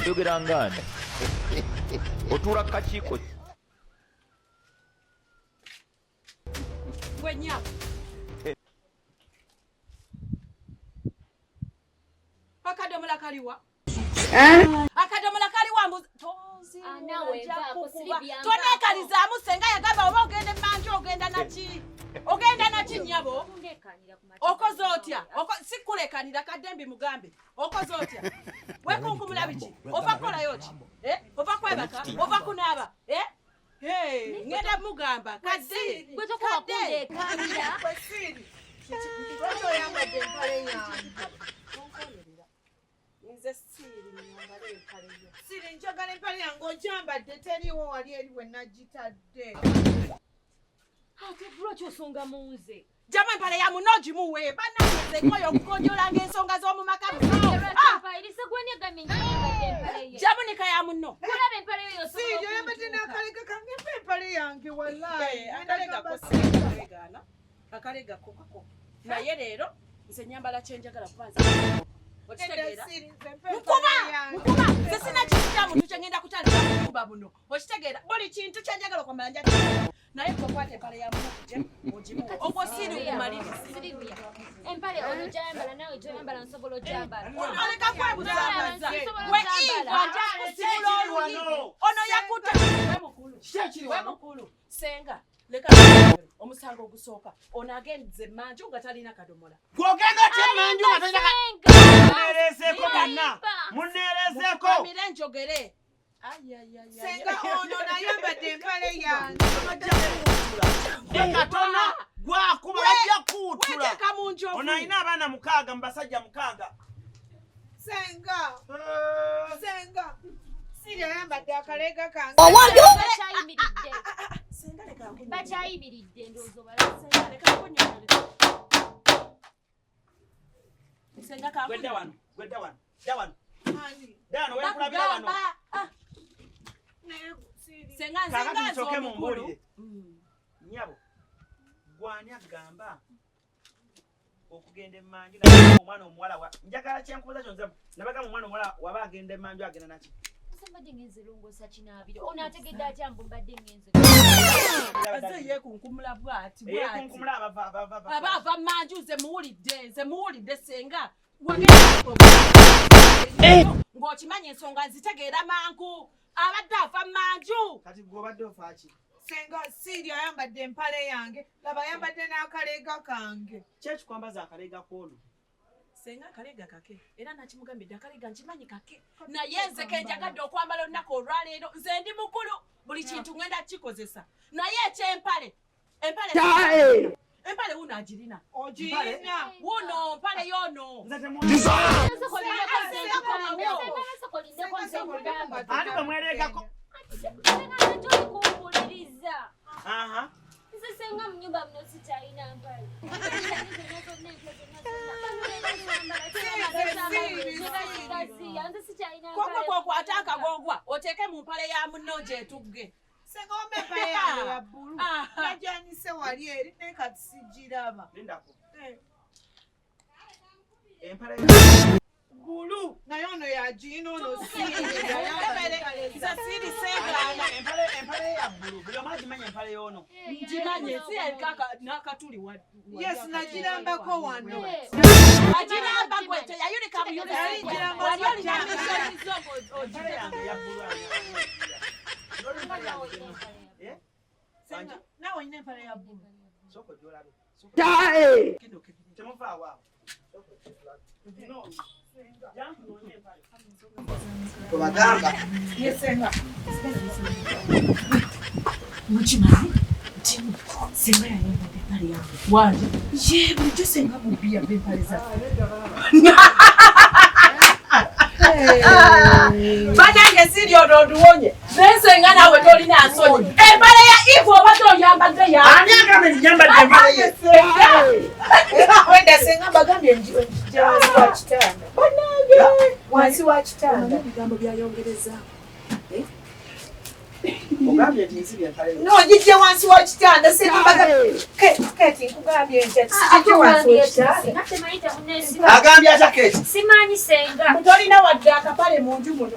Yogera ngani. Otura kachiko. Gwenya. Akadomola kaliwa. Akadomola kaliwa mbuzi. Nawe Duvako Slyvia. Tonekaliza musenga yagamba oba ogende manje ogenda nachi. Ogenda nachi nyabo. Okozotya. Sikulekanira kadembi mugambe. Okozotya. Wekunkumula biki? Ova kola yoti. Ova kwebaka. Ova kunaba. Hey, ngenda mugamba. Kadi. Gwezo kwa kunde kamira. Kwesiri. Gwezo yamba dempale yange. Nze siri nyambale empale yo. Siri njagala empale yange ojambadde teriwo wali eriwe nagitadde. Ate bro kyosonga munze. Jama empale ya munoji muwe bananze moyo okukonjolanga ensonga z'omu maka. Ilise gwenya gamenye empale ye. Jamunika ya muno. Kulaba empale yo so. Siri yambadde n'akalega kange empale yange wallahi. Akalega ko sigana. Akalega kokako. Naye leero nze nyambala kyenjagala kubanza. Okitegeera? Mukuba! Sesina kintu muntu kyengenda kutandika mukuba buno. Okitegeera? Buli kintu kyenjagala kwambala njagala. Naye kwate empale ya muno ogimu. Ogwo siri kumaliriza. Slyvia. Empale ono jambala nawe jambala nsobola jambala. Oleka kwebuzabaza. We Eva njakusibula oluyi. Ono yakuta. We mukulu. Senga. Leka omusango ogusooka ono agenze manju nga talina kadomola. Gwogenda ate manju nga talina kadomola. Muneerezeeko bonna. Muneerezeeko. Kamire njogere. Senga ono nayambadde empale yange. Ekatona gwakuba bajja kuwutula. Weteeka mu njovu. Ono alina abaana 6 mu basajja 6. Senga. Siri ayambadde akalega kange. Bachayimiridde. Senga leka nkunywe. Bachayimiridde ndowooza balaba. Senga leka nkunywe. Senga kakunywe. Gwedda wano. Ani? Dano wekulabira wano. Senga Kakati nze nsoke mu omukulu. mbulire. Nyabo. Gwani agamba okugenda emanju na omwana omuwala wa. Njagala kyenkubuza kyonze. Nabaga mu mwana omuwala waba agenda emanju agenda naki. Mbadde ngenze longosa kinaabire. Ono ategedde atya mbu mbadde ngenze. Aze yekunkumula bwati. Yekunkumula abava. Abava manju nze muwulidde senga. Ng'okimanyi ensonga nzitegeera mangu. Abadde ava manju. Kati gw'obadde ofa ki? Senga Siri ayambadde empale yange. Laba ayambadde n'akalega kange. Kyekikwambaza akalega k'ono. Senga akalega kake. Era nakimugambidde akalega nkimanyi kake. Naye nze kenjagadde okwambala olunaku olwaleero. Nze ndi mukulu. Buli kintu ngenda kikozesa. Naye ekyempale. Empale wuno agirina. Ogirina. Wuno mpale yono. Ani bamweregako. Aha. Senga mnyumba mno sitaina mpale. Koko ataka gogwa. Oteke mu mpale ya muno gye tugge. Senga ombe yange ya bbulu. Najanise wali eri ne kati sijiraba. Lindako. Empale Bulu. Naye ono yagino ono Siri. Siri senga. Empale ya bbulu. Buli omu agimanya empale y'ono. Njimanye si kaka nakatuli wa. Yes, najirambako wano. Ajiramba gwete yayulika mu yule. Wali oli na mishoni zogo Empale ya bbulu. Senga. Nawe ine empale ya bbulu. Soko jolabe. Tae! Temufa wa. No. Kubagamba. Yesenga. Muchimazi. Timu. Senga yayambadde empale yange. Wali. Ye bulijjo senga mubbi yabba empale zaffe. Banange Siri ono oduwonye. Senga nawe tolina nsonyi. Empale ya Ivu obadde oyambadde ya. Ani agambye nyambadde empale ye? Wenda senga bagambye njirawansi wa kitanda. Banange. Wansi wa kitanda. Ebigambo byayongereza. ogambye nti nsibye empale n'ogijje wansi wa kitanda keti nkugambye nti sikijje wansi wa kitanda agambye atya Keti simanyi senga tolina wadde akapale mu nju muno